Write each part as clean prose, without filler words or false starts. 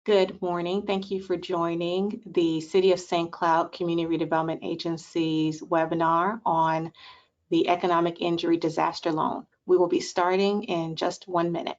Good morning. Thank you for joining the City of St. Cloud Community Redevelopment Agency's webinar on the Economic Injury Disaster Loan. We will be starting in just 1 minute.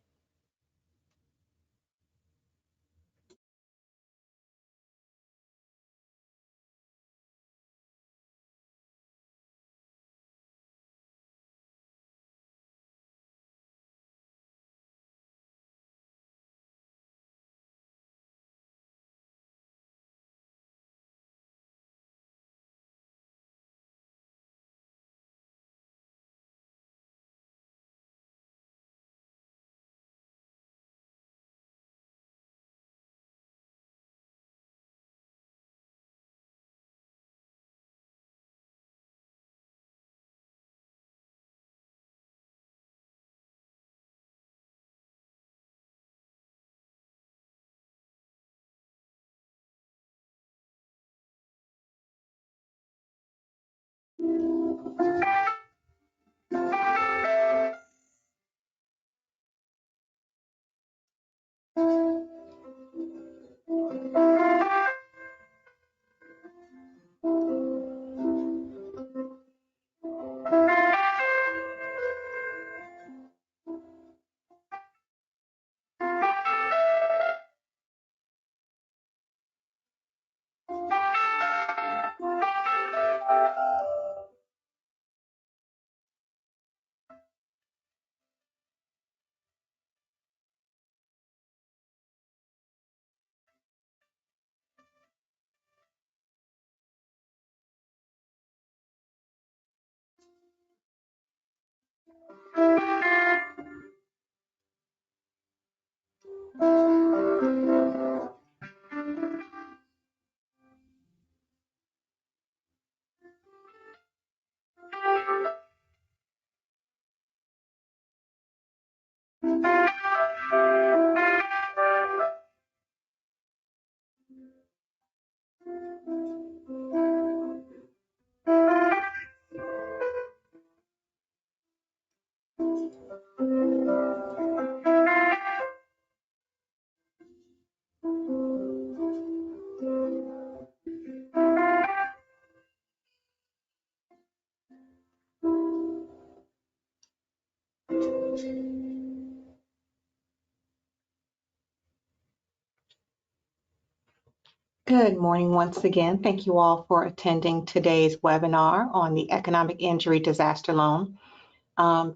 Good morning once again. Thank you all for attending today's webinar on the Economic Injury Disaster Loan.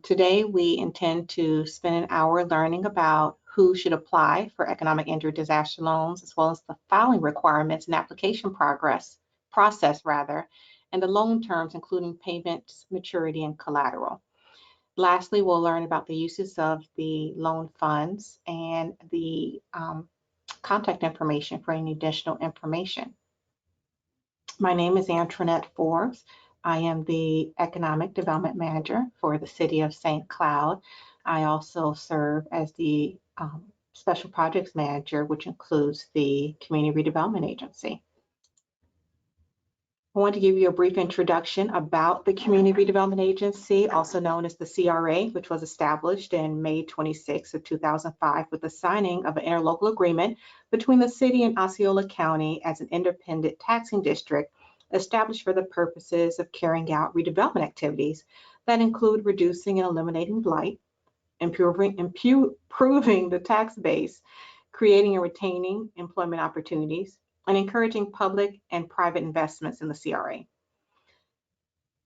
Today we intend to spend an hour learning about who should apply for economic injury disaster loans, as well as the filing requirements and application process, and the loan terms, including payments, maturity, and collateral. Lastly, we'll learn about the uses of the loan funds and the contact information for any additional information. My name is Antoinette Forbes. I am the Economic Development Manager for the City of St. Cloud. I also serve as the Special Projects Manager, which includes the Community Redevelopment Agency. I want to give you a brief introduction about the Community Redevelopment Agency, also known as the CRA, which was established in May 26 of 2005 with the signing of an interlocal agreement between the city and Osceola County as an independent taxing district established for the purposes of carrying out redevelopment activities that include reducing and eliminating blight, improving the tax base, creating and retaining employment opportunities, and encouraging public and private investments in the CRA.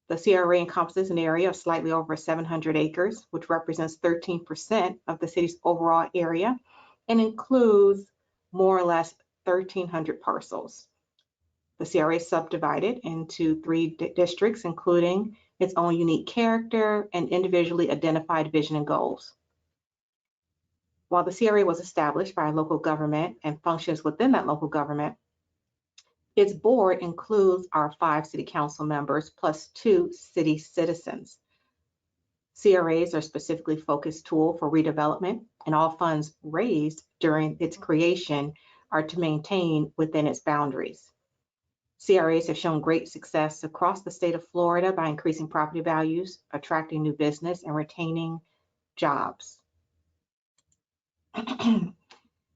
The CRA encompasses an area of slightly over 700 acres, which represents 13% of the city's overall area, and includes more or less 1,300 parcels. The CRA is subdivided into 3 districts, including its own unique character and individually identified vision and goals. While the CRA was established by a local government and functions within that local government, its board includes our 5 city council members plus 2 city citizens. CRAs are a specifically focused tool for redevelopment, and all funds raised during its creation are to maintain within its boundaries. CRAs have shown great success across the state of Florida by increasing property values, attracting new business, and retaining jobs.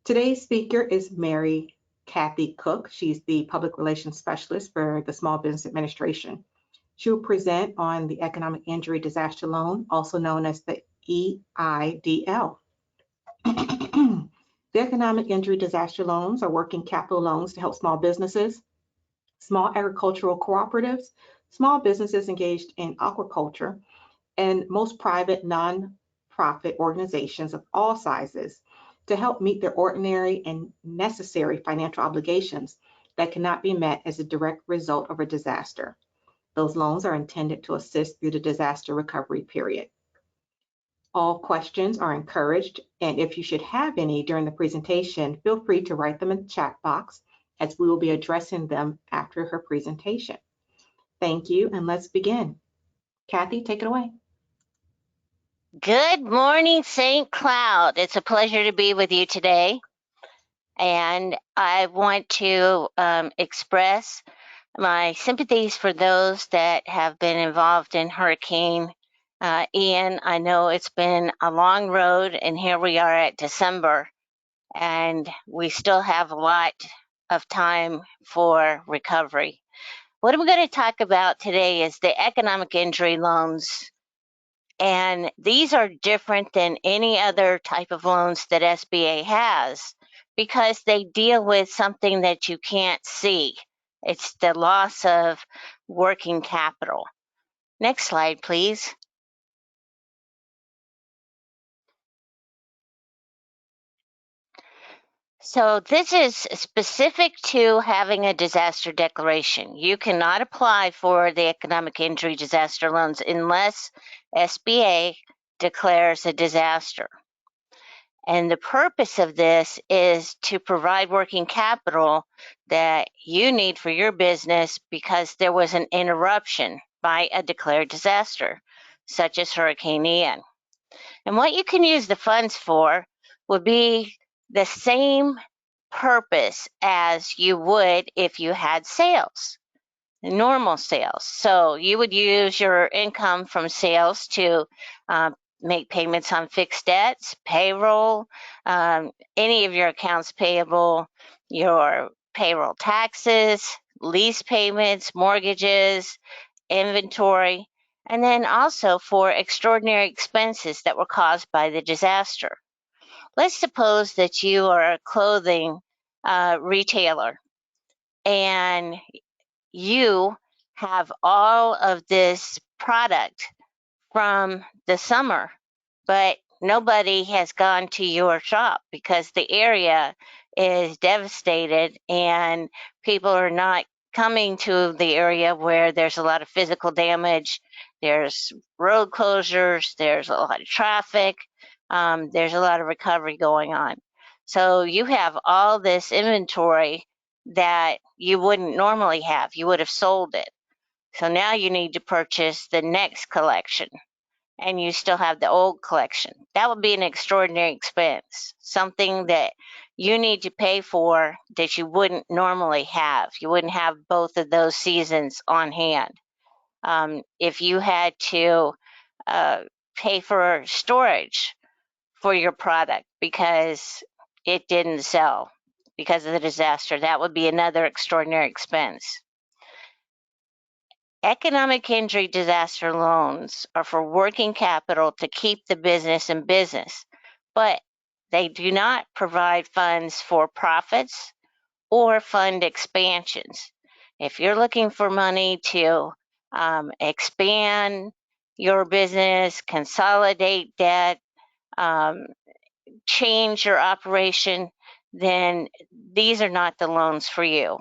Today's speaker is Mary Kathy Cook. She's the Public Relations Specialist for the Small Business Administration. She will present on the Economic Injury Disaster Loan, also known as the EIDL. The Economic Injury Disaster Loans are working capital loans to help small businesses, small agricultural cooperatives, small businesses engaged in aquaculture, and most private nonprofit organizations of all sizes to help meet their ordinary and necessary financial obligations that cannot be met as a direct result of a disaster. Those loans are intended to assist through the disaster recovery period. All questions are encouraged, and if you should have any during the presentation, feel free to write them in the chat box as we will be addressing them after her presentation. Thank you, and let's begin. Kathy, take it away. Good morning, St. Cloud. It's a pleasure to be with you today. And I want to express my sympathies for those that have been involved in Hurricane Ian. I know it's been a long road, and here we are at December, and we still have a lot of time for recovery. What I'm going to talk about today is the economic injury loans. And these are different than any other type of loans that SBA has because they deal with something that you can't see. It's the loss of working capital. Next slide, please. So this is specific to having a disaster declaration. You cannot apply for the economic injury disaster loans unless SBA declares a disaster. And the purpose of this is to provide working capital that you need for your business because there was an interruption by a declared disaster, such as Hurricane Ian. And what you can use the funds for would be the same purpose as you would if you had sales, normal sales. So you would use your income from sales to make payments on fixed debts, payroll, any of your accounts payable, your payroll taxes, lease payments, mortgages, inventory, and then also for extraordinary expenses that were caused by the disaster. Let's suppose that you are a clothing retailer and you have all of this product from the summer, but nobody has gone to your shop because the area is devastated and people are not coming to the area where there's a lot of physical damage. There's road closures, there's a lot of traffic, there's a lot of recovery going on. So you have all this inventory that you wouldn't normally have. You would have sold it. So now you need to purchase the next collection and you still have the old collection. That would be an extraordinary expense, something that you need to pay for that you wouldn't normally have. You wouldn't have both of those seasons on hand. If you had to pay for storage for your product because it didn't sell because of the disaster, that would be another extraordinary expense. Economic injury disaster loans are for working capital to keep the business in business, but they do not provide funds for profits or fund expansions. If you're looking for money to expand your business, consolidate debt, change your operation, then these are not the loans for you.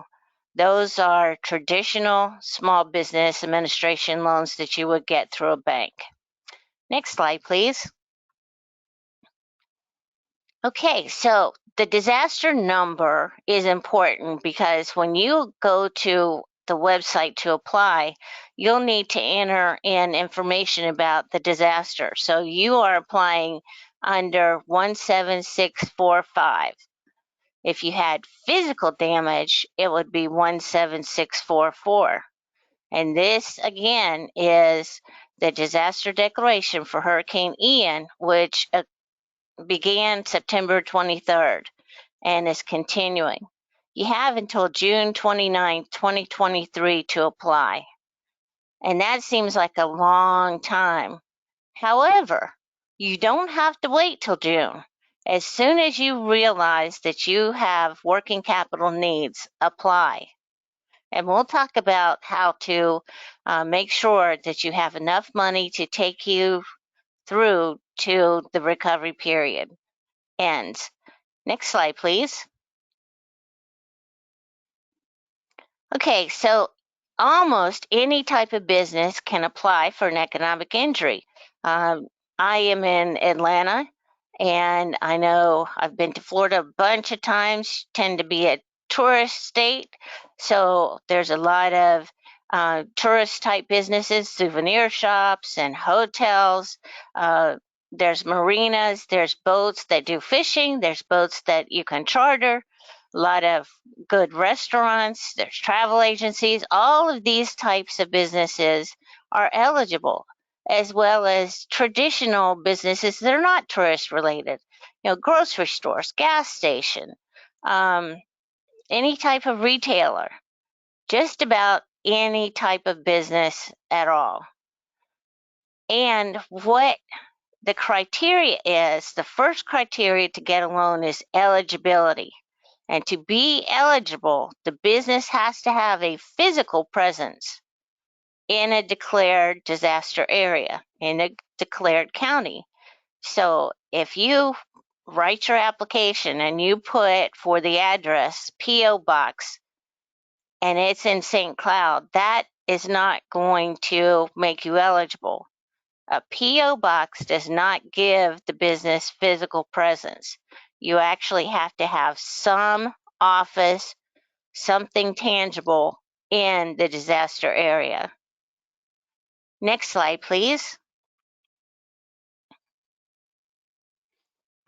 Those are traditional small business administration loans that you would get through a bank. Next slide, please. Okay, so the disaster number is important because when you go to the website to apply, you'll need to enter in information about the disaster. So you are applying under 17645. If you had physical damage, it would be 17644. And this, again, is the disaster declaration for Hurricane Ian, which began September 23rd. and is continuing. You have until June 29, 2023 to apply. And that seems like a long time. However, you don't have to wait till June. As soon as you realize that you have working capital needs, apply. And we'll talk about how to make sure that you have enough money to take you through to the recovery period ends. Next slide, please. Okay, so almost any type of business can apply for an economic injury. Um, I am in Atlanta, and I know I've been to Florida a bunch of times, tend to be a tourist state, so there's a lot of tourist type businesses, souvenir shops and hotels. There's marinas, there's boats that do fishing, there's boats that you can charter, a lot of good restaurants, there's travel agencies. All of these types of businesses are eligible, as well as traditional businesses that are not tourist related. You know, grocery stores, gas station, um, any type of retailer, just about any type of business at all. And what the criteria is, the first criteria to get a loan is eligibility. And to be eligible, the business has to have a physical presence in a declared disaster area, in a declared county. So if you write your application and you put for the address P.O. Box and it's in St. Cloud, that is not going to make you eligible. A P.O. box does not give the business physical presence. You actually have to have some office, something tangible in the disaster area. Next slide, please.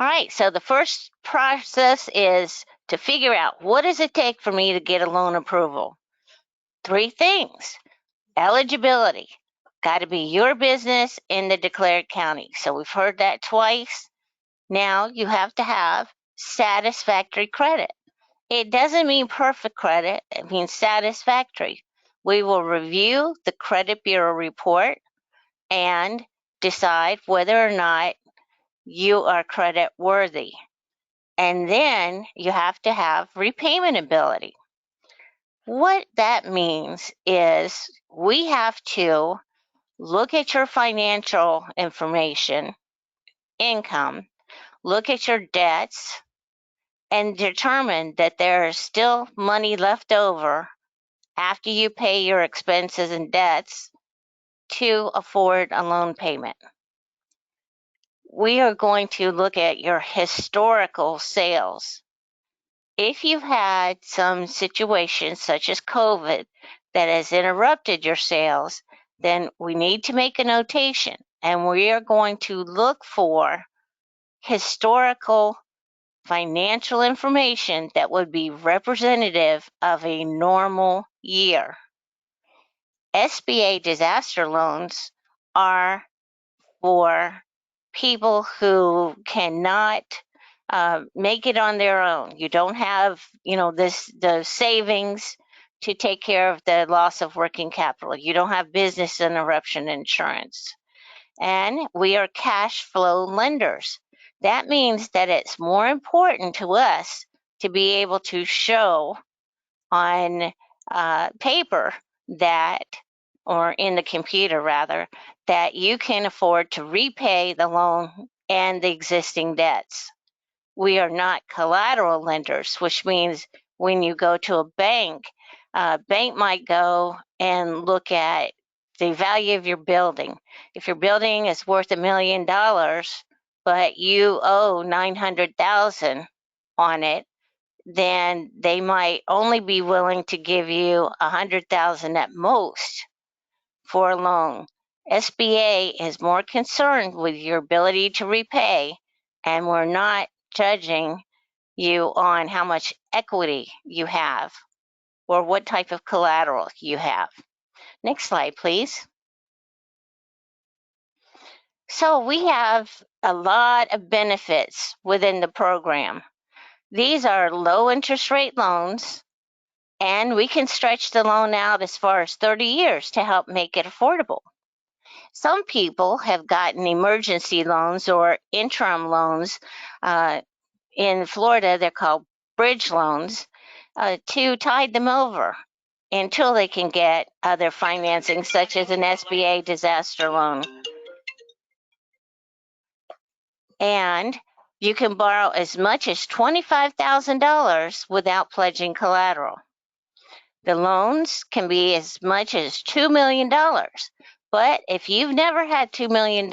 All right, so the first process is to figure out, what does it take for me to get a loan approval? 3 things. Eligibility. Got to be your business in the declared county. So we've heard that twice. Now you have to have satisfactory credit. It doesn't mean perfect credit, it means satisfactory. We will review the credit bureau report and decide whether or not you are credit worthy. And then you have to have repayment ability. What that means is we have to look at your financial information, income, look at your debts, and determine that there is still money left over after you pay your expenses and debts to afford a loan payment. We are going to look at your historical sales. If you've had some situations such as COVID that has interrupted your sales, then we need to make a notation, and we are going to look for historical financial information that would be representative of a normal year. SBA disaster loans are for people who cannot make it on their own. You don't have, the savings to take care of the loss of working capital. You don't have business interruption insurance. And we are cash flow lenders. That means that it's more important to us to be able to show on paper that, or in the computer rather, that you can afford to repay the loan and the existing debts. We are not collateral lenders, which means when you go to a bank might go and look at the value of your building. If your building is worth $1 million, but you owe $900,000 on it, then they might only be willing to give you $100,000 at most for a loan. SBA is more concerned with your ability to repay, and we're not judging you on how much equity you have or what type of collateral you have. Next slide, please. So we have a lot of benefits within the program. These are low interest rate loans, and we can stretch the loan out as far as 30 years to help make it affordable. Some people have gotten emergency loans or interim loans. In Florida, they're called bridge loans, to tide them over until they can get other financing, such as an SBA disaster loan. And you can borrow as much as $25,000 without pledging collateral. The loans can be as much as $2 million. But if you've never had $2 million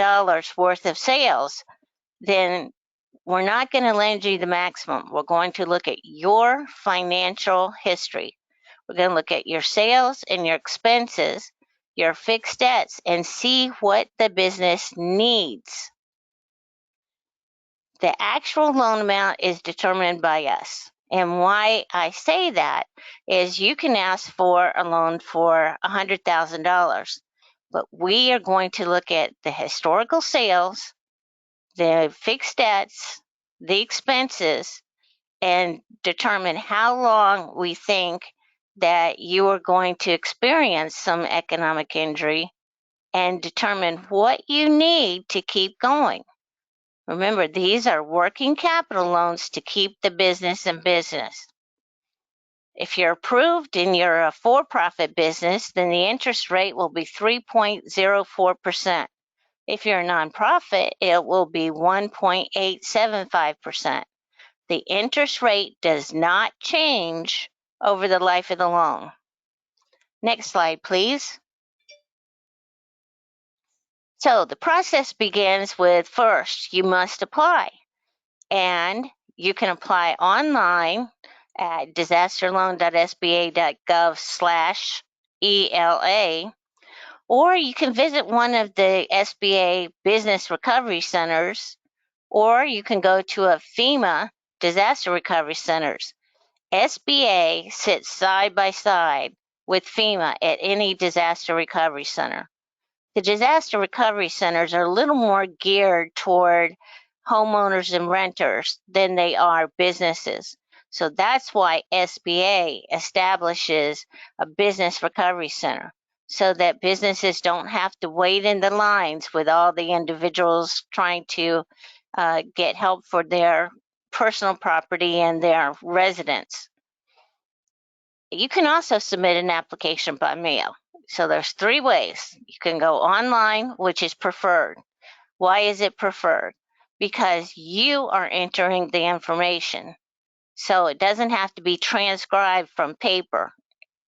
worth of sales, then we're not going to lend you the maximum. We're going to look at your financial history. We're going to look at your sales and your expenses, your fixed debts, and see what the business needs. The actual loan amount is determined by us. And why I say that is you can ask for a loan for $100,000, but we are going to look at the historical sales, the fixed debts, the expenses, and determine how long we think that you are going to experience some economic injury and determine what you need to keep going. Remember, these are working capital loans to keep the business in business. If you're approved and you're a for-profit business, then the interest rate will be 3.04%. If you're a nonprofit, it will be 1.875%. The interest rate does not change over the life of the loan. Next slide, please. So the process begins with, first, you must apply. And you can apply online at disasterloan.sba.gov/ELA, or you can visit one of the SBA Business Recovery Centers, or you can go to a FEMA Disaster Recovery Centers. SBA sits side by side with FEMA at any disaster recovery center. The disaster recovery centers are a little more geared toward homeowners and renters than they are businesses. So that's why SBA establishes a business recovery center, so that businesses don't have to wait in the lines with all the individuals trying to get help for their personal property and their residence. You can also submit an application by mail. So there's 3 ways. You can go online, which is preferred. Why is it preferred? Because you are entering the information. So it doesn't have to be transcribed from paper,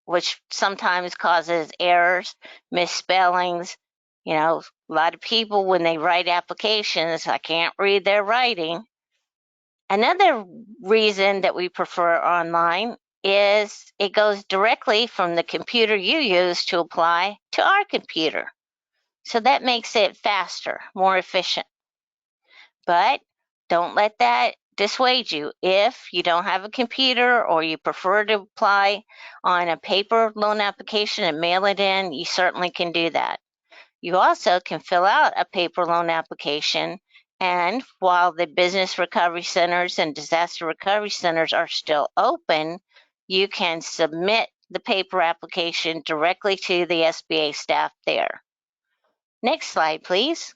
which sometimes causes errors, misspellings. You know, a lot of people, when they write applications, I can't read their writing. Another reason that we prefer online is it goes directly from the computer you use to apply to our computer. So that makes it faster, more efficient. But don't let that dissuade you. If you don't have a computer or you prefer to apply on a paper loan application and mail it in, you certainly can do that. You also can fill out a paper loan application, and while the business recovery centers and disaster recovery centers are still open, you can submit the paper application directly to the SBA staff there. Next slide, please.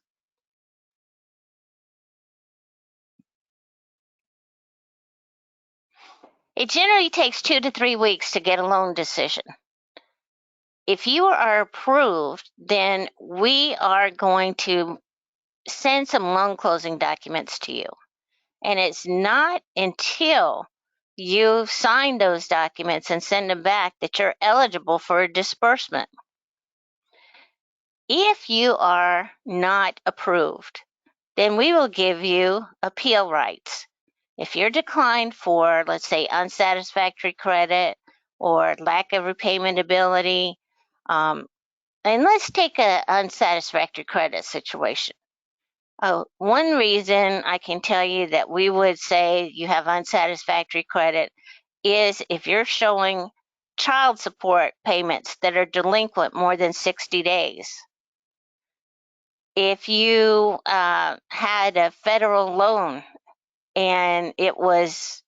It generally takes 2 to 3 weeks to get a loan decision. If you are approved, then we are going to send some loan closing documents to you. And it's not until you sign those documents and send them back that you're eligible for a disbursement. If you are not approved, then we will give you appeal rights. If you're declined for, let's say, unsatisfactory credit or lack of repayment ability, and let's take an unsatisfactory credit situation. One reason I can tell you that we would say you have unsatisfactory credit is if you're showing child support payments that are delinquent more than 60 days. If you had a federal loan and it was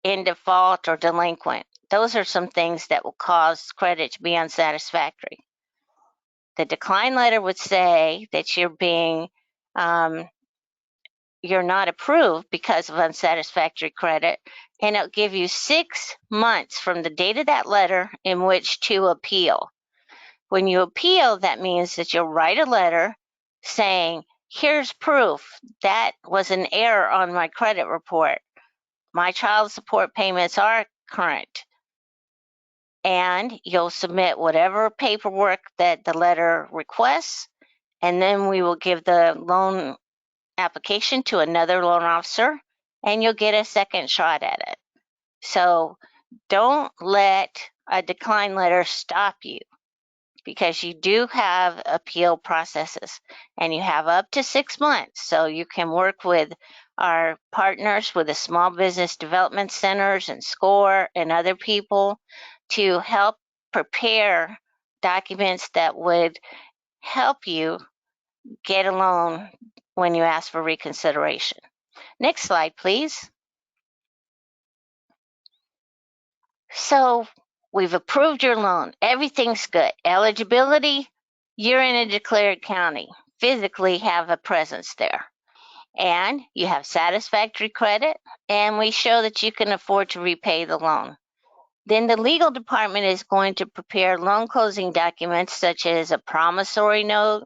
in default or delinquent. Those are some things that will cause credit to be unsatisfactory. The decline letter would say that you're not approved because of unsatisfactory credit, and it'll give you 6 months from the date of that letter in which to appeal. When you appeal, that means that you'll write a letter saying, here's proof that was an error on my credit report. My child support payments are current. And you'll submit whatever paperwork that the letter requests, and then we will give the loan application to another loan officer, and you'll get a second shot at it. So don't let a decline letter stop you, because you do have appeal processes, and you have up to 6 months. So you can work with our partners with the Small Business Development Centers and SCORE and other people to help prepare documents that would help you get a loan when you ask for reconsideration. Next slide, please. So we've approved your loan. Everything's good. Eligibility, you're in a declared county, physically have a presence there. And you have satisfactory credit, and we show that you can afford to repay the loan. Then the legal department is going to prepare loan closing documents such as a promissory note,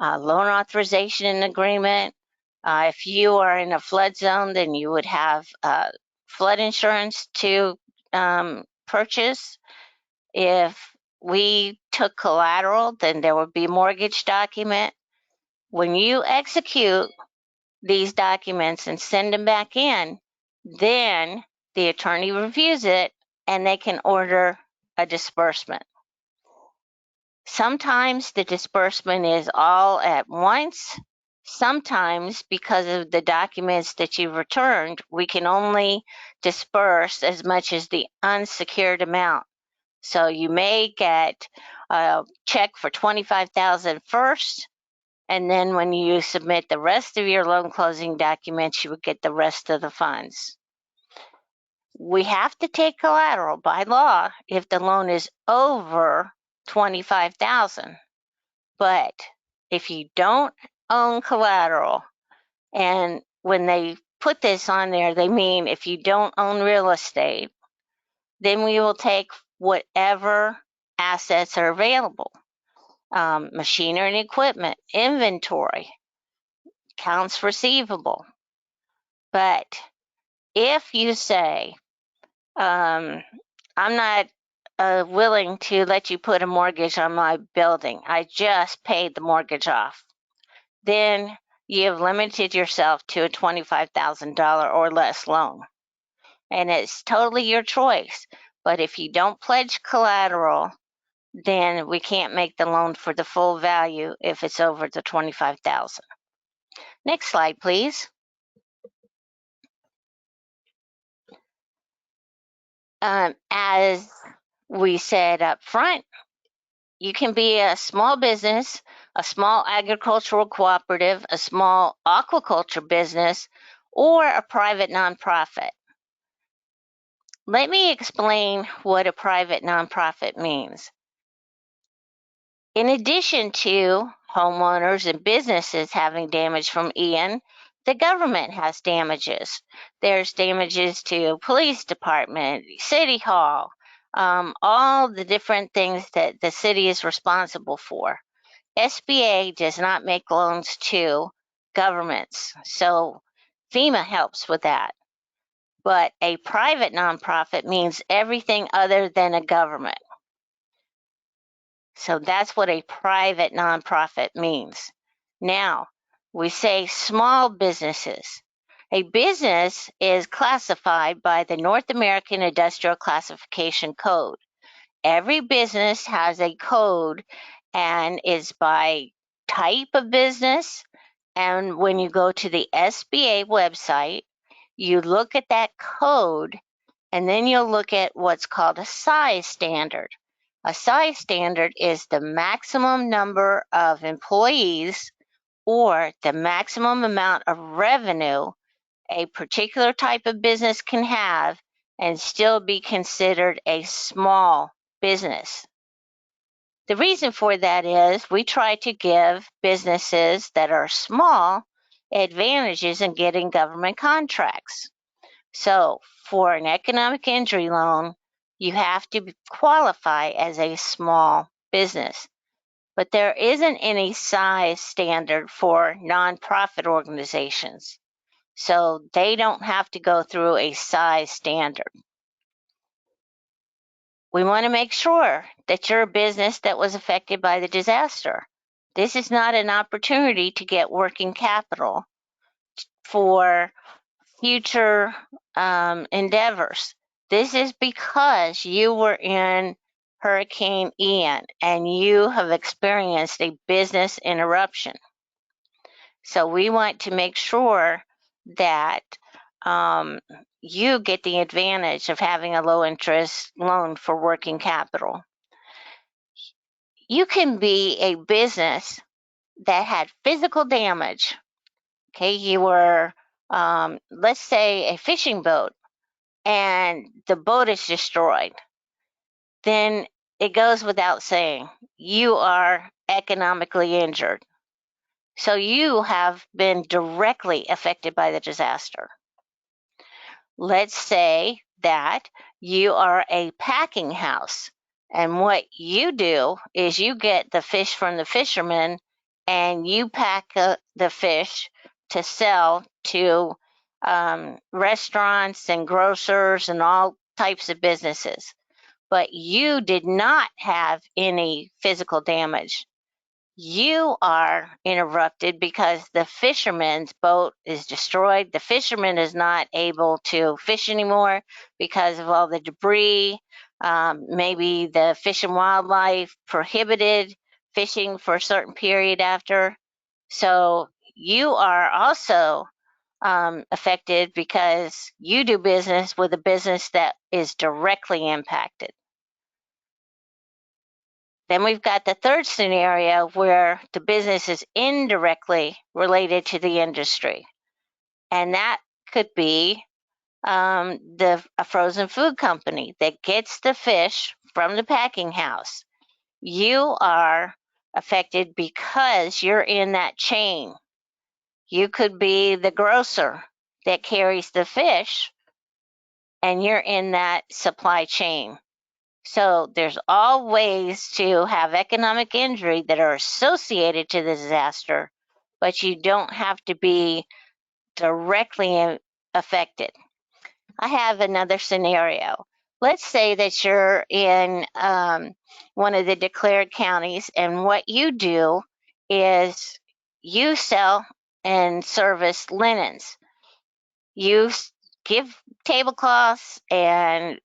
loan authorization agreement. If you are in a flood zone, then you would have flood insurance to purchase. If we took collateral, then there would be a mortgage document. When you execute these documents and send them back in, then the attorney reviews it and they can order a disbursement. Sometimes the disbursement is all at once. Sometimes, because of the documents that you've returned, we can only disperse as much as the unsecured amount. So you may get a check for $25,000 first, and then when you submit the rest of your loan closing documents, you would get the rest of the funds. We have to take collateral by law if the loan is over $25,000. But if you don't own collateral, and when they put this on there, they mean if you don't own real estate, then we will take whatever assets are available. Machinery and equipment, inventory, accounts receivable. But if you say, I'm not willing to let you put a mortgage on my building, I just paid the mortgage off, then you have limited yourself to a $25,000 or less loan. And it's totally your choice. But if you don't pledge collateral, then we can't make the loan for the full value if it's over the $25,000. Next slide, please. As we said up front, you can be a small business, a small agricultural cooperative, a small aquaculture business, or a private nonprofit. Let me explain what a private nonprofit means. In addition to homeowners and businesses having damage from Ian, the government has damages. There's damages to police department, city hall, all the different things that the city is responsible for. SBA does not make loans to governments, so FEMA helps with that. But a private nonprofit means everything other than a government. So that's what a private nonprofit means. Now, we say small businesses. A business is classified by the North American Industrial Classification Code. Every business has a code and is by type of business. And when you go to the SBA website, you look at that code, and then you'll look at what's called a size standard. A size standard is the maximum number of employees or the maximum amount of revenue a particular type of business can have and still be considered a small business. The reason for that is we try to give businesses that are small advantages in getting government contracts. So for an economic injury loan, you have to qualify as a small business. But there isn't any size standard for nonprofit organizations. So they don't have to go through a size standard. We want to make sure that you're a business that was affected by the disaster. This is not an opportunity to get working capital for future endeavors. This is because you were in Hurricane Ian and you have experienced a business interruption. So we want to make sure that you get the advantage of having a low interest loan for working capital. You can be a business that had physical damage. Okay, you were, let's say, a fishing boat and the boat is destroyed. Then it goes without saying, you are economically injured. So you have been directly affected by the disaster. Let's say that you are a packing house, and what you do is you get the fish from the fishermen and you pack the fish to sell to restaurants and grocers and all types of businesses. But you did not have any physical damage. You are interrupted because the fisherman's boat is destroyed. The fisherman is not able to fish anymore because of all the debris. Maybe the Fish and Wildlife prohibited fishing for a certain period after. So you are also affected because you do business with a business that is directly impacted. Then we've got the third scenario where the business is indirectly related to the industry. And that could be a frozen food company that gets the fish from the packing house. You are affected because you're in that chain. You could be the grocer that carries the fish, and you're in that supply chain. So there's all ways to have economic injury that are associated to the disaster, but you don't have to be directly affected. I have another scenario. Let's say that you're in one of the declared counties, and what you do is you sell and service linens. You give tablecloths and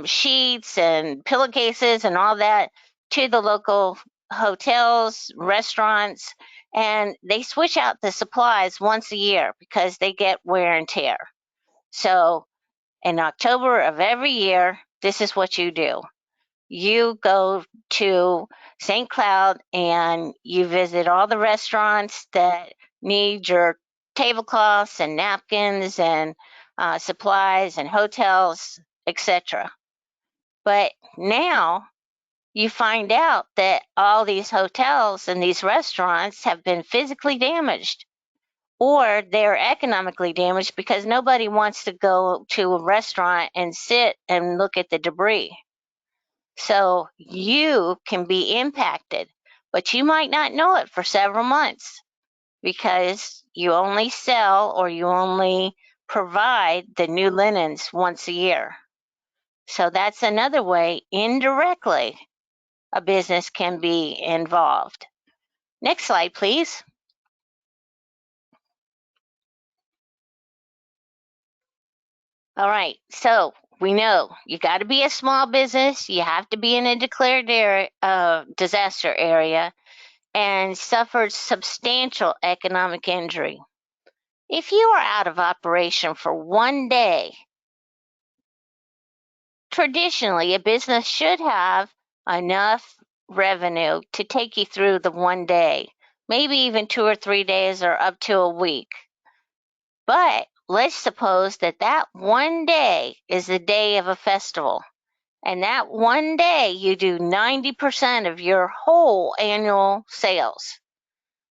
sheets and pillowcases and all that to the local hotels, restaurants, and they switch out the supplies once a year because they get wear and tear. So in October of every year, this is what you do. You go to St. Cloud and you visit all the restaurants that need your tablecloths and napkins and supplies and hotels, etc. But now you find out that all these hotels and these restaurants have been physically damaged, or they're economically damaged because nobody wants to go to a restaurant and sit and look at the debris. So you can be impacted, but you might not know it for several months because you only sell or you only provide the new linens once a year. So that's another way, indirectly, a business can be involved. Next slide, please. All right, so we know you got to be a small business, you have to be in a declared disaster area, and suffered substantial economic injury. If you are out of operation for one day, traditionally a business should have enough revenue to take you through the one day, maybe even 2 or 3 days or up to a week. But let's suppose that that one day is the day of a festival. And that one day you do 90% of your whole annual sales.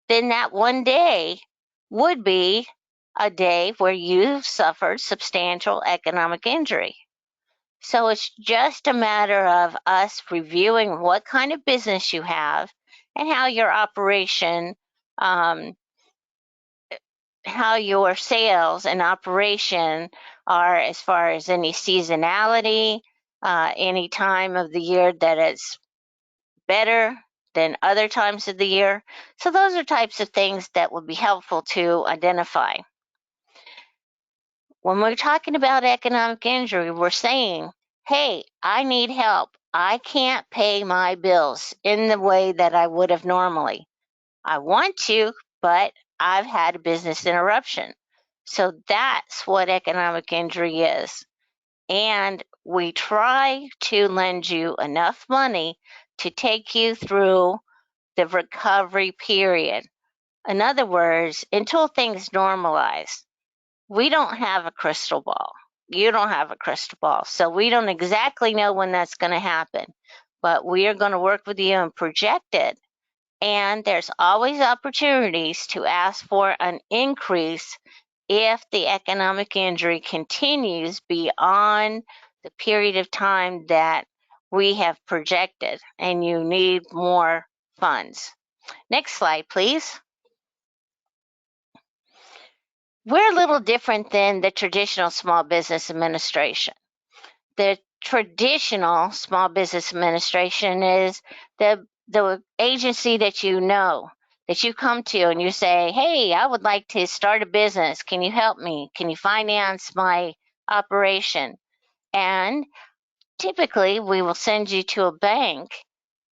Then that one day would be a day where you've suffered substantial economic injury. So it's just a matter of us reviewing what kind of business you have and how your operation, how your sales and operation are as far as any seasonality, any time of the year that it's better than other times of the year. So those are types of things that would be helpful to identify. When we're talking about economic injury, we're saying, hey, I need help. I can't pay my bills in the way that I would have normally. I want to, but I've had a business interruption. So that's what economic injury is. And we try to lend you enough money to take you through the recovery period. In other words, until things normalize. We don't have a crystal ball. You don't have a crystal ball. So we don't exactly know when that's going to happen. But we are going to work with you and project it. And there's always opportunities to ask for an increase if the economic injury continues beyond the period of time that we have projected and you need more funds. Next slide, please. We're a little different than the traditional Small Business Administration. The traditional Small Business Administration is the agency that you know, that you come to and you say, hey, I would like to start a business. Can you help me? Can you finance my operation? And typically we will send you to a bank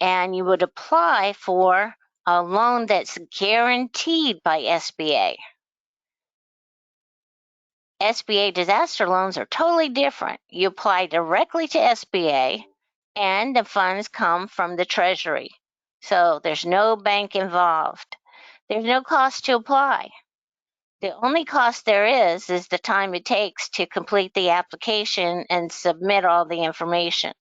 and you would apply for a loan that's guaranteed by SBA. SBA disaster loans are totally different. You apply directly to SBA and the funds come from the Treasury. So there's no bank involved. There's no cost to apply. The only cost there is the time it takes to complete the application and submit all the information.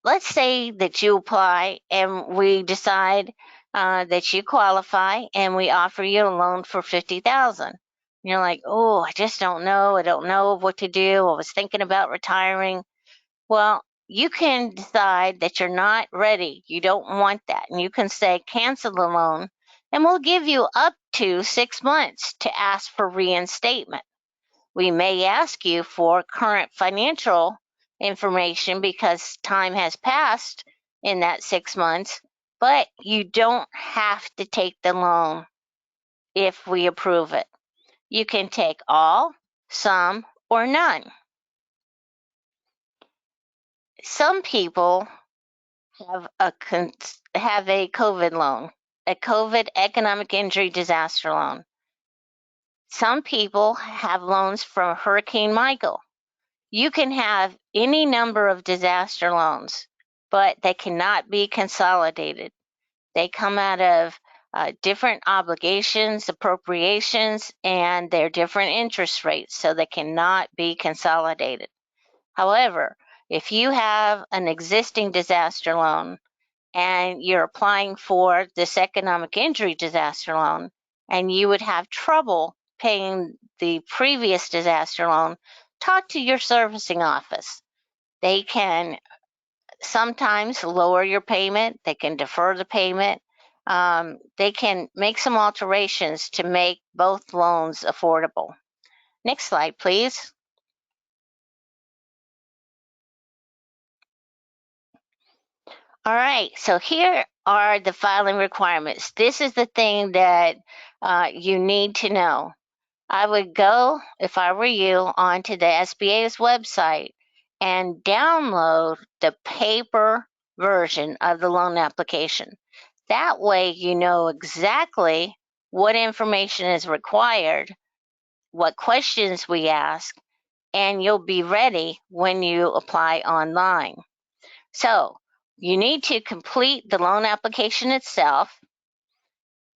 Let's say that you apply and we decide that you qualify and we offer you a loan for $50,000. You're like, oh, I just don't know. I don't know what to do. I was thinking about retiring. Well, you can decide that you're not ready. You don't want that. And you can say, cancel the loan, and we'll give you up to 6 months to ask for reinstatement. We may ask you for current financial information because time has passed in that 6 months, but you don't have to take the loan if we approve it. You can take all, some, or none. Some people have a COVID loan, a COVID economic injury disaster loan. Some people have loans from Hurricane Michael. You can have any number of disaster loans, but they cannot be consolidated. They come out of different obligations, appropriations, and they're different interest rates, so they cannot be consolidated. However, if you have an existing disaster loan and you're applying for this economic injury disaster loan, and you would have trouble paying the previous disaster loan, talk to your servicing office. They can sometimes lower your payment. They can defer the payment. They can make some alterations to make both loans affordable. Next slide, please. All right, so here are the filing requirements. This is the thing that you need to know. I would go, if I were you, onto the SBA's website and download the paper version of the loan application. That way you know exactly what information is required, what questions we ask, and you'll be ready when you apply online. So you need to complete the loan application itself.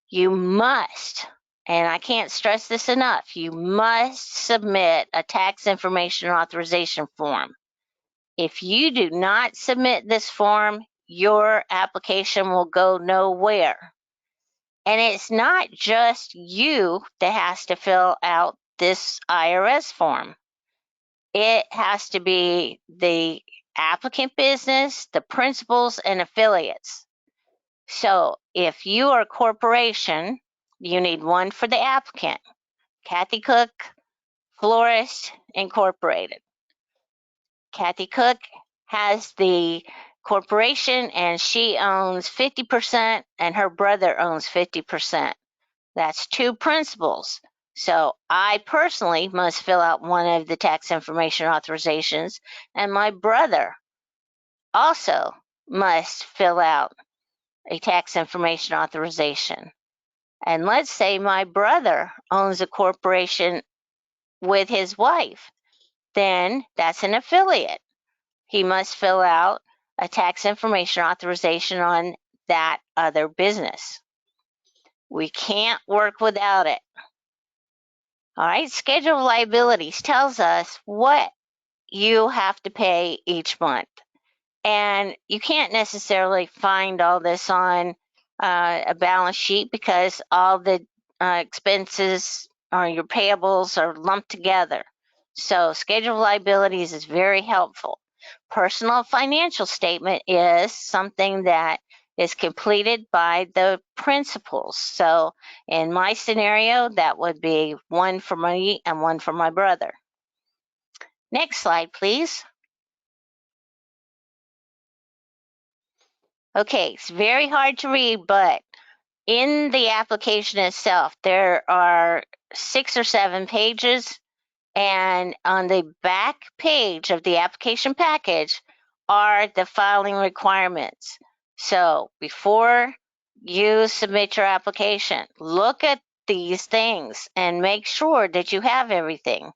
You must and I can't stress this enough, you must submit a tax information authorization form. If you do not submit this form, your application will go nowhere. And it's not just you that has to fill out this IRS form. It has to be the applicant business, the principals, and affiliates. So if you are a corporation, you need one for the applicant. Kathy Cook, Florist Incorporated. Kathy Cook has the corporation and she owns 50% and her brother owns 50%. That's two principals. So I personally must fill out one of the tax information authorizations, and my brother also must fill out a tax information authorization. And let's say my brother owns a corporation with his wife, then that's an affiliate. He must fill out a tax information authorization on that other business. We can't work without it. All right, schedule of liabilities tells us what you have to pay each month. And you can't necessarily find all this on a balance sheet because all the expenses or your payables are lumped together. So schedule of liabilities is very helpful. Personal financial statement is something that is completed by the principals. So in my scenario, that would be one for me and one for my brother. Next slide, please. Okay, it's very hard to read, but in the application itself, there are 6 or 7 pages, and on the back page of the application package are the filing requirements. So before you submit your application, look at these things and make sure that you have everything.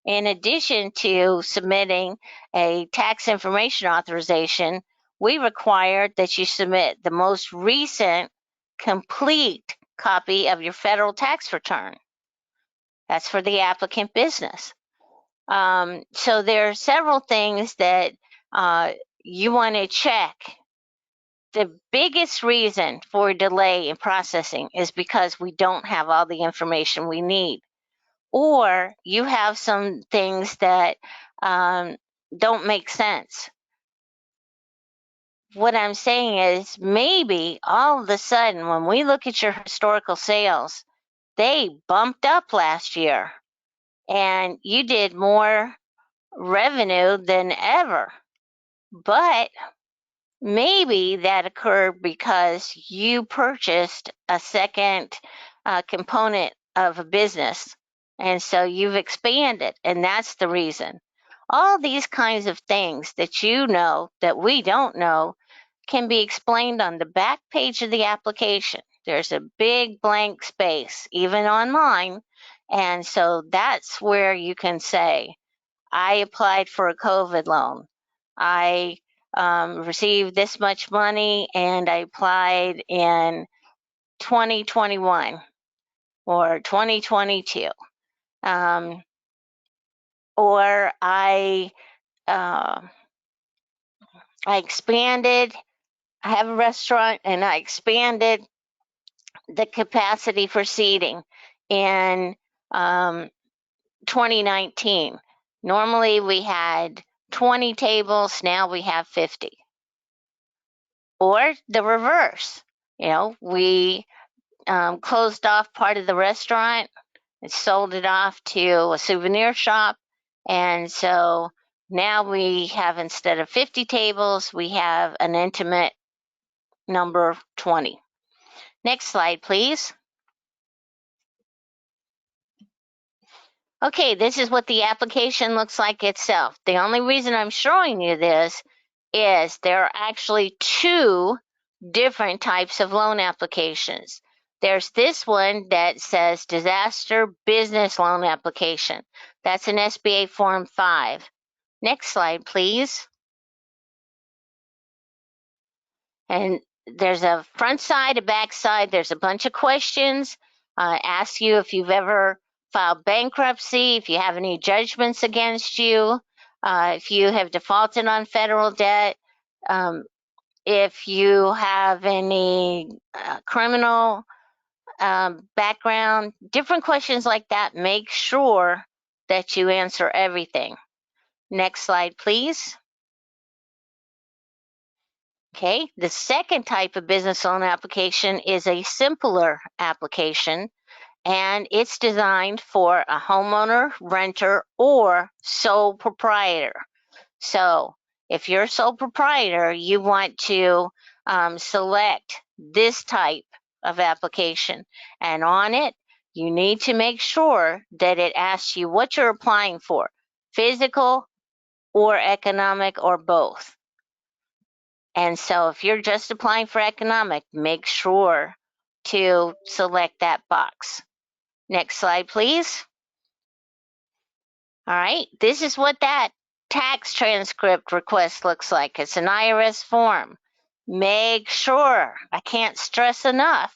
In addition to submitting a tax information authorization, we require that you submit the most recent complete copy of your federal tax return. That's for the applicant business. So there are several things that you want to check. The biggest reason for delay in processing is because we don't have all the information we need, or you have some things that don't make sense. What I'm saying is maybe all of a sudden when we look at your historical sales, they bumped up last year and you did more revenue than ever. But maybe that occurred because you purchased a second component of a business. And so you've expanded, and that's the reason. All these kinds of things that you know that we don't know can be explained on the back page of the application. There's a big blank space, even online. And so that's where you can say, I applied for a COVID loan. I received this much money and I applied in 2021 or 2022. Or I expanded. I have a restaurant and I expanded the capacity for seating in 2019. Normally we had 20 tables, now we have 50. Or the reverse, we closed off part of the restaurant and sold it off to a souvenir shop. And so now we have, instead of 50 tables, we have an intimate number 20. Next slide, please. Okay, this is what the application looks like itself. The only reason I'm showing you this is there are actually 2 different types of loan applications. There's this one that says disaster business loan application. That's an SBA Form 5. Next slide, please. And there's a front side, a back side. There's a bunch of questions. Asks you if you've ever filed bankruptcy, if you have any judgments against you, if you have defaulted on federal debt, if you have any criminal background, different questions like that. Make sure that you answer everything. Next slide, please. Okay, the second type of business loan application is a simpler application, and it's designed for a homeowner, renter, or sole proprietor. So if you're a sole proprietor, you want to select this type of application, and on it, you need to make sure that it asks you what you're applying for, physical or economic or both. And so if you're just applying for economic, make sure to select that box. Next slide, please. All right, this is what that tax transcript request looks like. It's an IRS form. Make sure, I can't stress enough,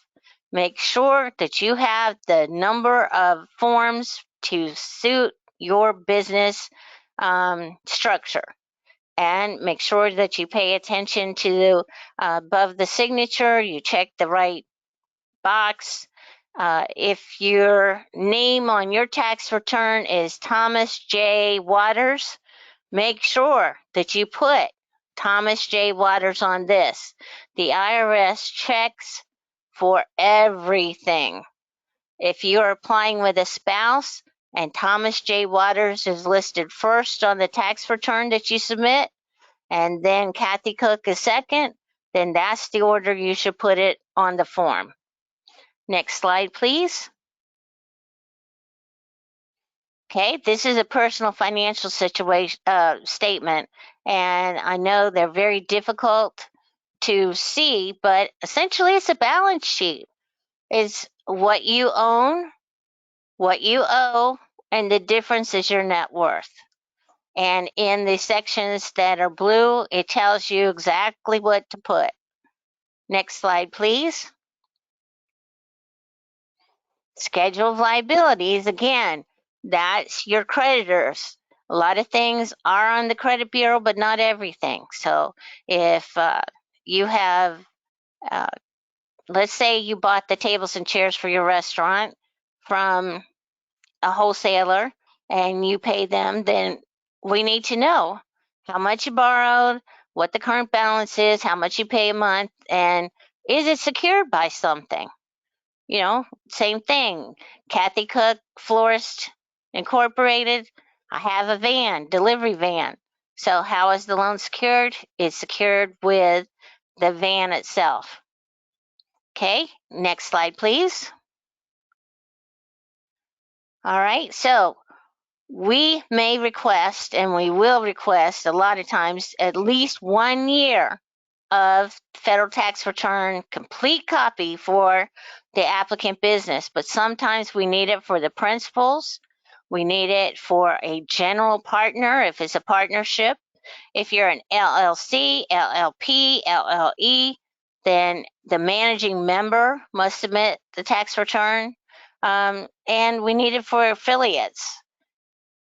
make sure that you have the number of forms to suit your business structure. And make sure that you pay attention to above the signature, you check the right box. If your name on your tax return is Thomas J. Waters, make sure that you put Thomas J. Waters on this. The IRS checks for everything. If you're applying with a spouse and Thomas J. Waters is listed first on the tax return that you submit, and then Kathy Cook is second, then that's the order you should put it on the form. Next slide, please. Okay, this is a personal financial situation statement, and I know they're very difficult to see, but essentially it's a balance sheet. It's what you own, what you owe, and the difference is your net worth. And in the sections that are blue, it tells you exactly what to put. Next slide, please. Schedule of liabilities, again, that's your creditors. A lot of things are on the credit bureau, but not everything. So if you have, let's say you bought the tables and chairs for your restaurant from a wholesaler and you pay them, then we need to know how much you borrowed, what the current balance is, how much you pay a month, and is it secured by something? You know, same thing. Kathy Cook, Florist Incorporated. I have a van, delivery van. So how is the loan secured? It's secured with the van itself. Okay, next slide, please. All right, so we may request, and we will request a lot of times, at least 1 year of federal tax return complete copy for the applicant business, but sometimes we need it for the principals. We need it for a general partner if it's a partnership. If you're an LLC, LLP, LLE, then the managing member must submit the tax return. And we need it for affiliates.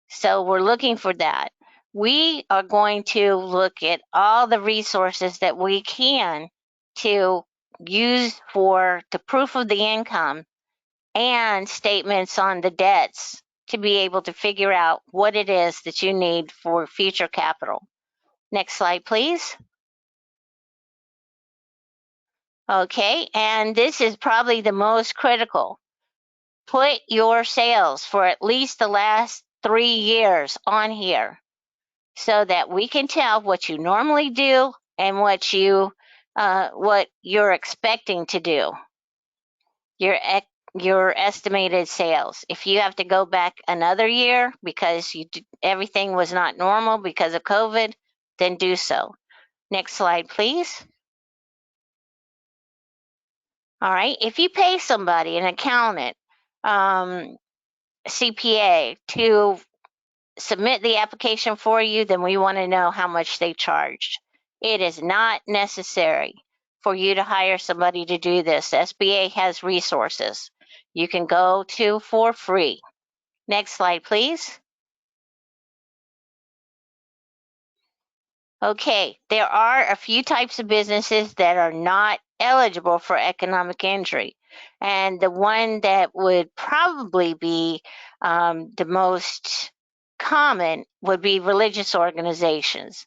So we're looking for that. We are going to look at all the resources that we can to use for the proof of the income and statements on the debts to be able to figure out what it is that you need for future capital. Next slide, please. Okay, and this is probably the most critical. Put your sales for at least the last 3 years on here, so that we can tell what you normally do and what you're expecting to do. Your estimated sales. If you have to go back another year because everything was not normal because of COVID, then do so. Next slide, please. All right. If you pay somebody, an accountant, CPA, to submit the application for you, then we want to know how much they charged. It is not necessary for you to hire somebody to do this. SBA has resources. you can go to for free. Next slide, please. Okay, there are a few types of businesses that are not eligible for economic injury. And the one that would probably be the most common would be religious organizations.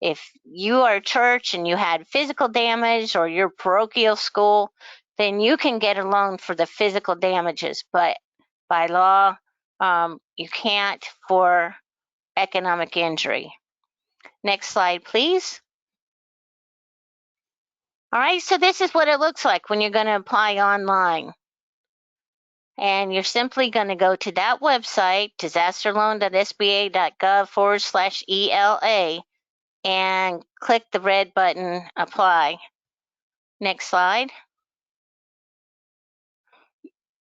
If you are a church and you had physical damage, or your parochial school, then you can get a loan for the physical damages. But by law, you can't for economic injury. Next slide, please. All right, so this is what it looks like when you're going to apply online. And you're simply going to go to that website, disasterloan.sba.gov/ELA, and click the red button, apply. Next slide.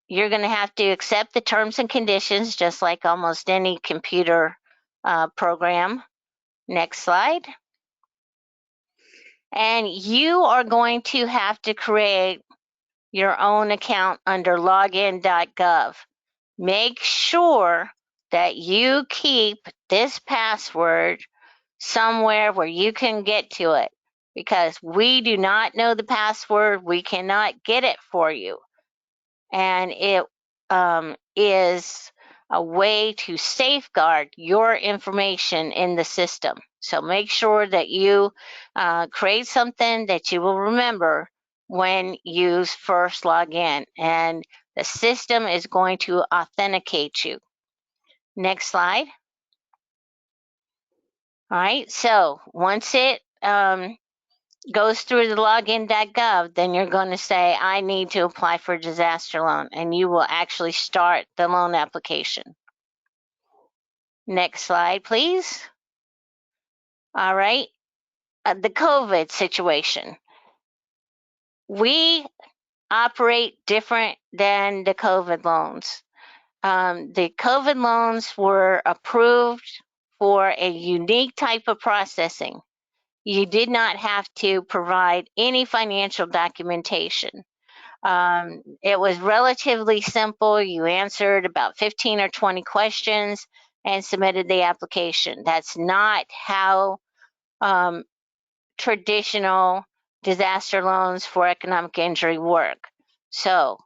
You're going to have to accept the terms and conditions, just like almost any computer program. Next slide. And you are going to have to create your own account under login.gov. Make sure that you keep this password somewhere where you can get to it, because we do not know the password. We cannot get it for you. And it is a way to safeguard your information in the system. So make sure that you create something that you will remember when you first log in, and the system is going to authenticate you. Next slide. All right, so once it goes through the login.gov, then you're going to say, I need to apply for a disaster loan, and you will actually start the loan application. Next slide, please. All right, the COVID situation. We operate different than the COVID loans. The COVID loans were approved for a unique type of processing. You did not have to provide any financial documentation. It was relatively simple. You answered about 15 or 20 questions and submitted the application. That's not how traditional disaster loans for economic injury work. So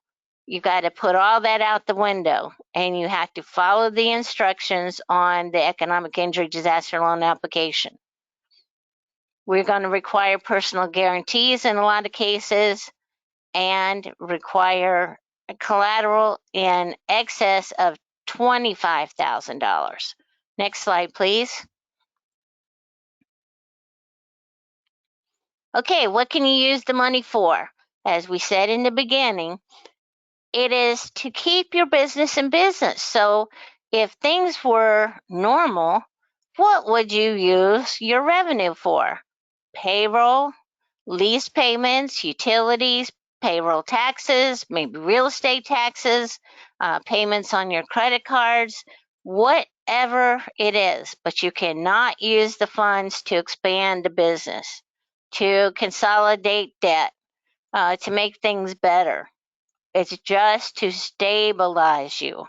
you got to put all that out the window, and you have to follow the instructions on the economic injury disaster loan application. We're going to require personal guarantees in a lot of cases, and require collateral in excess of $25,000. Next slide, please. Okay, what can you use the money for? As we said in the beginning, it is to keep your business in business. So if things were normal, what would you use your revenue for? Payroll, lease payments, utilities, payroll taxes, maybe real estate taxes, payments on your credit cards, whatever it is. But you cannot use the funds to expand the business, to consolidate debt, to make things better. It's just to stabilize you.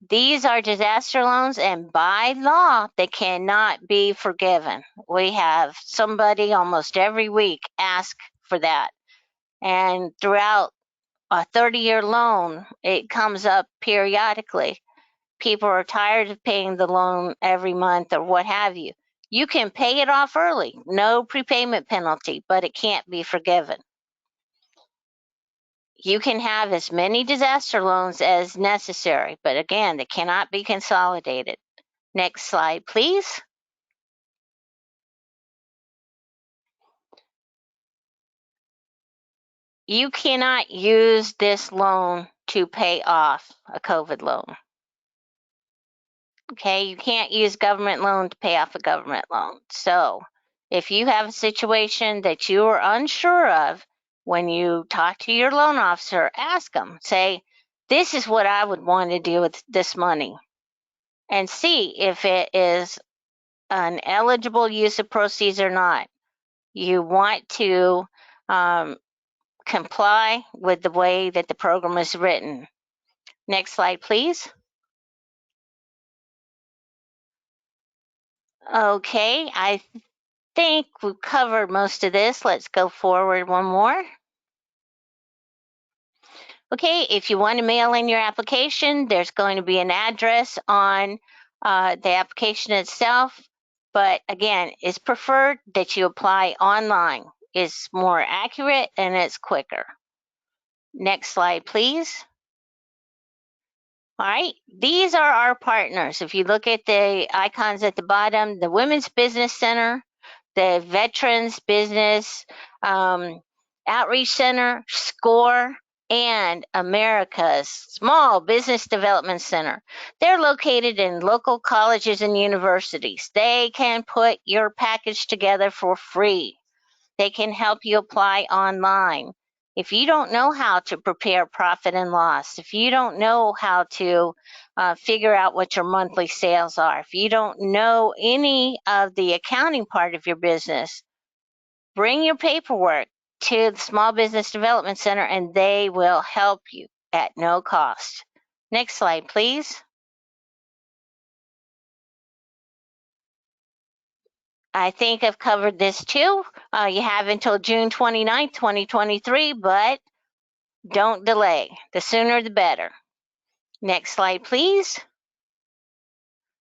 These are disaster loans, and by law, they cannot be forgiven. We have somebody almost every week ask for that. And throughout a 30-year loan, it comes up periodically. People are tired of paying the loan every month or what have you. You can pay it off early, no prepayment penalty, but it can't be forgiven. You can have as many disaster loans as necessary, but again, they cannot be consolidated. Next slide, please. You cannot use this loan to pay off a COVID loan. Okay, you can't use government loan to pay off a government loan. So if you have a situation that you are unsure of, when you talk to your loan officer, ask them, say, this is what I would want to do with this money, and see if it is an eligible use of proceeds or not. You want to comply with the way that the program is written. Next slide, please. Okay, I think we've covered most of this. Let's go forward one more. Okay, if you want to mail in your application, there's going to be an address on the application itself. But again, it's preferred that you apply online. It's more accurate and it's quicker. Next slide, please. All right, these are our partners. If you look at the icons at the bottom, the Women's Business Center, the Veterans Business Outreach Center, SCORE, and America's Small Business Development Center. They're located in local colleges and universities. They can put your package together for free. They can help you apply online. If you don't know how to prepare profit and loss, if you don't know how to figure out what your monthly sales are, if you don't know any of the accounting part of your business, bring your paperwork to the Small Business Development Center and they will help you at no cost. Next slide, please. I think I've covered this too. You have until June 29th, 2023, but don't delay. The sooner the better. Next slide, please.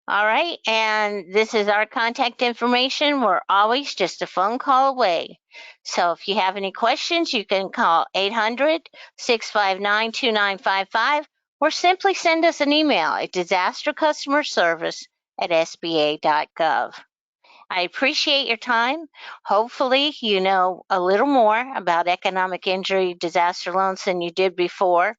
All right, and this is our contact information. We're always just a phone call away. So if you have any questions, you can call 800-659-2955 or simply send us an email at disastercustomerservice@sba.gov. I appreciate your time. Hopefully, you know a little more about economic injury disaster loans than you did before.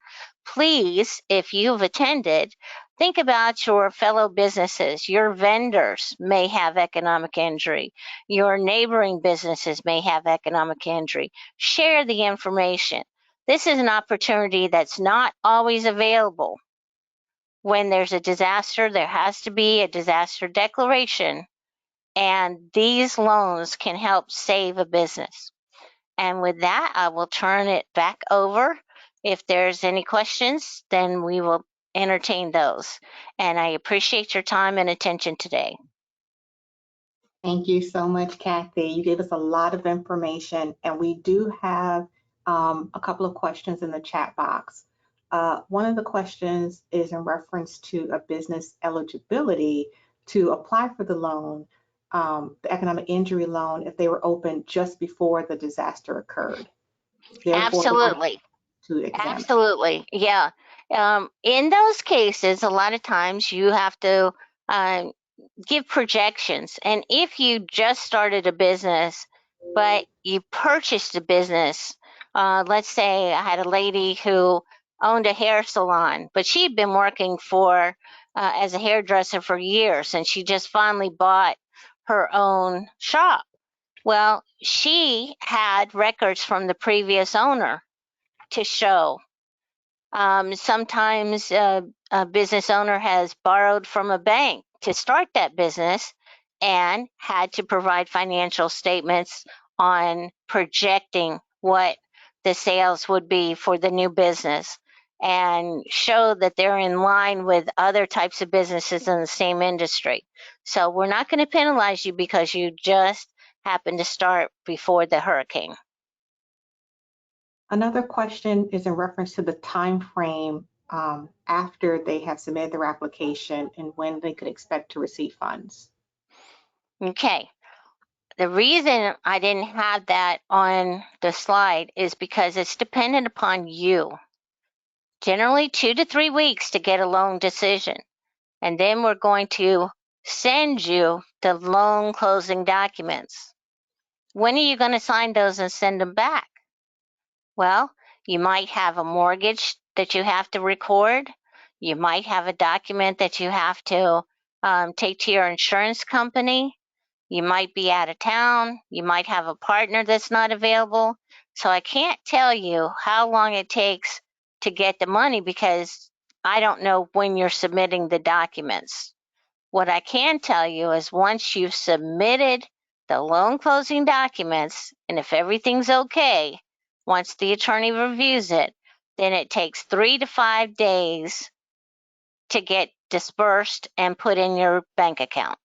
Please, if you've attended, think about your fellow businesses. Your vendors may have economic injury. Your neighboring businesses may have economic injury. Share the information. This is an opportunity that's not always available. When there's a disaster, there has to be a disaster declaration. And these loans can help save a business. And with that, I will turn it back over. If there's any questions, then we will entertain those. And I appreciate your time and attention today. Thank you so much, Kathy. You gave us a lot of information, and we do have a couple of questions in the chat box. One of the questions is in reference to a business eligibility to apply for the loan, the economic injury loan, if they were open just before the disaster occurred. Therefore, Absolutely. to examine. Absolutely. Yeah. In those cases, a lot of times you have to give projections. And if you just started a business, but you purchased a business, let's say I had a lady who owned a hair salon, but she'd been working for as a hairdresser for years, and she just finally bought her own shop. Well, she had records from the previous owner to show. Sometimes a business owner has borrowed from a bank to start that business and had to provide financial statements on projecting what the sales would be for the new business and show that they're in line with other types of businesses in the same industry. So we're not going to penalize you because you just happened to start before the hurricane. Another question is in reference to the time frame after they have submitted their application and when they could expect to receive funds. Okay. The reason I didn't have that on the slide is because it's dependent upon you. Generally 2 to 3 weeks to get a loan decision. And then we're going to send you the loan closing documents. When are you going to sign those and send them back? Well, you might have a mortgage that you have to record. You might have a document that you have to take to your insurance company. You might be out of town. You might have a partner that's not available. So I can't tell you how long it takes to get the money because I don't know when you're submitting the documents. What I can tell you is once you've submitted the loan closing documents, and if everything's okay, Once the attorney reviews it, then it takes 3 to 5 days to get dispersed and put in your bank account.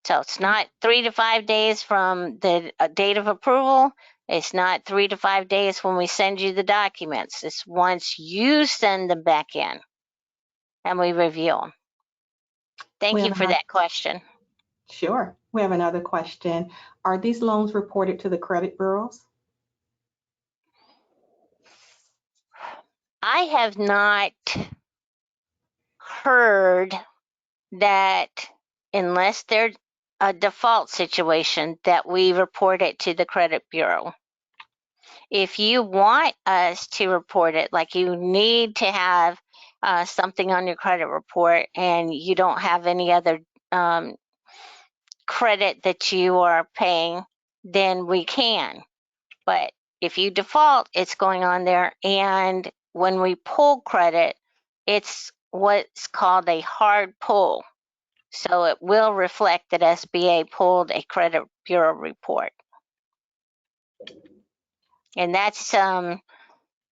So it's not 3 to 5 days from the date of approval. It's not 3 to 5 days when we send you the documents. It's once you send them back in and we review them. Thank We you have for that question. Sure. We have another question. Are these loans reported to the credit bureaus? I have not heard that unless there's a default situation that we report it to the credit bureau. If you want us to report it, like you need to have something on your credit report and you don't have any other credit that you are paying, then we can. But if you default, it's going on there. And when we pull credit, it's what's called a hard pull. So it will reflect that SBA pulled a credit bureau report. And that's the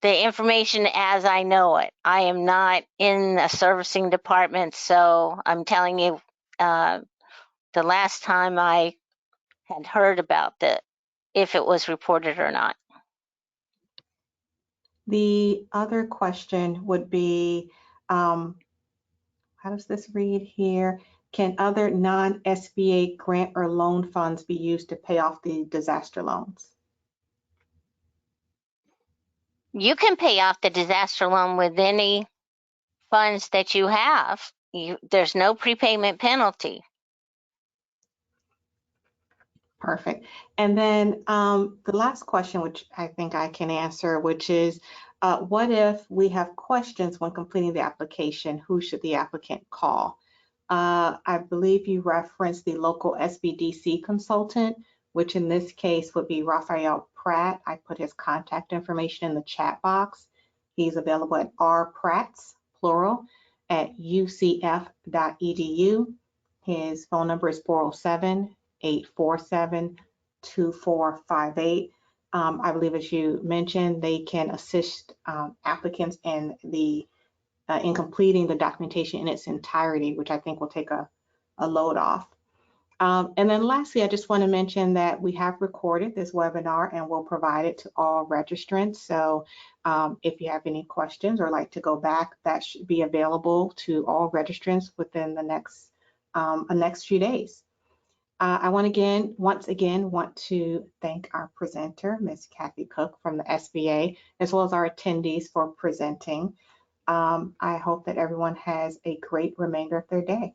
information as I know it. I am not in a servicing department, so I'm telling you the last time I had heard about if it was reported or not. The other question would be, how does this read here? Can other non-SBA grant or loan funds be used to pay off the disaster loans? You can pay off the disaster loan with any funds that you have. There's no prepayment penalty. Perfect. And then the last question, which I think I can answer, which is, what if we have questions when completing the application? Who should the applicant call? I believe you referenced the local SBDC consultant, which in this case would be Raphael Pratt. I put his contact information in the chat box. He's available at rpratts, plural, at ucf.edu. His phone number is 407-847-2458. I believe, as you mentioned, they can assist applicants in completing the documentation in its entirety, which I think will take a load off. And then lastly, I just want to mention that we have recorded this webinar and we'll provide it to all registrants. So if you have any questions or like to go back, that should be available to all registrants within the next few days. I once again want to thank our presenter, Ms. Kathy Cook from the SBA, as well as our attendees for presenting. I hope that everyone has a great remainder of their day.